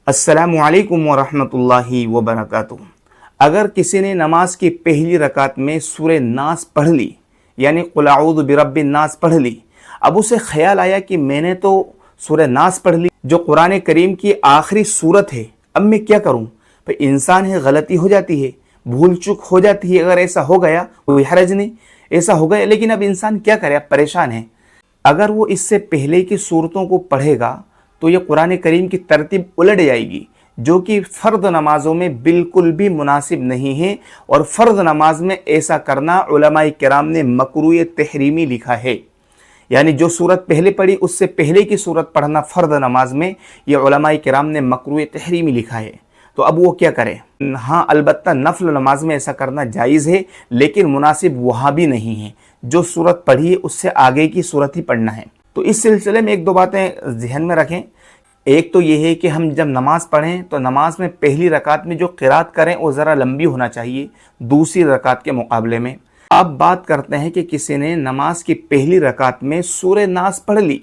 السلام علیکم ورحمۃ اللہ وبرکاتہ۔ اگر کسی نے نماز کی پہلی رکعت میں سورہ ناس پڑھ لی، یعنی قل اعوذ برب الناس پڑھ لی، اب اسے خیال آیا کہ میں نے تو سورہ ناس پڑھ لی جو قرآن کریم کی آخری سورت ہے، اب میں کیا کروں؟ بھئی انسان ہے، غلطی ہو جاتی ہے، بھول چک ہو جاتی ہے، اگر ایسا ہو گیا کوئی حرج نہیں، ایسا ہو گیا، لیکن اب انسان کیا کرے؟ اب پریشان ہے۔ اگر وہ اس سے پہلے کی صورتوں کو پڑھے گا تو یہ قرآن کریم کی ترتیب الٹ جائے گی، جو کہ فرض نمازوں میں بالکل بھی مناسب نہیں ہے، اور فرض نماز میں ایسا کرنا علماء کرام نے مکروہ تحریمی لکھا ہے۔ یعنی جو صورت پہلے پڑھی اس سے پہلے کی صورت پڑھنا فرض نماز میں، یہ علماء کرام نے مکروہ تحریمی لکھا ہے۔ تو اب وہ کیا کرے؟ ہاں البتہ نفل نماز میں ایسا کرنا جائز ہے، لیکن مناسب وہاں بھی نہیں ہے۔ جو صورت پڑھی ہے اس سے آگے کی صورت ہی پڑھنا ہے۔ تو اس سلسلے میں ایک دو باتیں ذہن میں رکھیں۔ ایک تو یہ ہے کہ ہم جب نماز پڑھیں تو نماز میں پہلی رکعت میں جو قرات کریں وہ ذرا لمبی ہونا چاہیے دوسری رکعت کے مقابلے میں۔ اب بات کرتے ہیں کہ کسی نے نماز کی پہلی رکعت میں سورہ ناس پڑھ لی،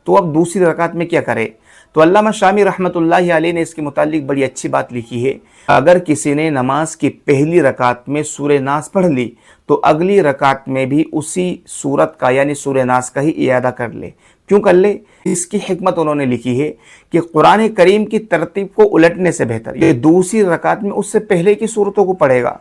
تو اب دوسری رکعت میں کیا کرے؟ تو علامہ شامی رحمۃ اللہ علیہ نے اس کے متعلق بڑی اچھی بات لکھی ہے۔ اگر کسی نے نماز کی پہلی رکعت میں سورہ ناس پڑھ لی تو اگلی رکعت میں بھی اسی سورت کا یعنی سورہ ناس کا ہی اعادہ کر لے۔ کیوں کر لے؟ اس کی حکمت انہوں نے لکھی ہے کہ قرآن کریم کی ترتیب کو الٹنے سے بہتر، یہ دوسری رکعت میں اس سے پہلے کی صورتوں کو پڑھے گا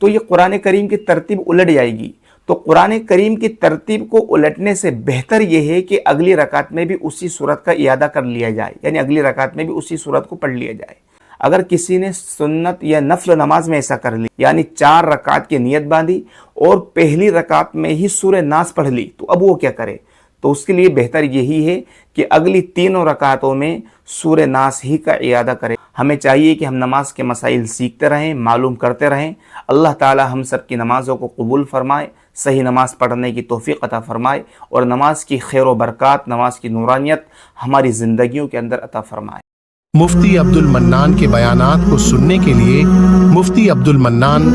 تو یہ قرآن کریم کی ترتیب الٹ جائے گی۔ تو قرآن کریم کی ترتیب کو الٹنے سے بہتر یہ ہے کہ اگلی رکعت میں بھی اسی صورت کا اعادہ کر لیا جائے، یعنی اگلی رکعت میں بھی اسی صورت کو پڑھ لیا جائے۔ اگر کسی نے سنت یا نفل نماز میں ایسا کر لی، یعنی 4 رکعت کی نیت باندھی اور پہلی رکعت میں ہی سورہ ناس پڑھ لی، تو اب وہ کیا کرے؟ تو اس کے لیے بہتر یہی ہے کہ اگلی 3 رکعتوں میں سورہ ناس ہی کا اعادہ کرے۔ ہمیں چاہیے کہ ہم نماز کے مسائل سیکھتے رہیں، معلوم کرتے رہیں۔ اللہ تعالی ہم سب کی نمازوں کو قبول فرمائے، صحیح نماز پڑھنے کی توفیق عطا فرمائے، اور نماز کی خیر و برکات، نماز کی نورانیت ہماری زندگیوں کے اندر عطا فرمائے۔ مفتی عبد المنان کے بیانات کو سننے کے لیے مفتی عبد المنان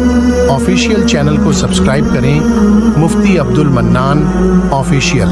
آفیشیل چینل کو سبسکرائب کریں۔ مفتی عبد المنان آفیشیل۔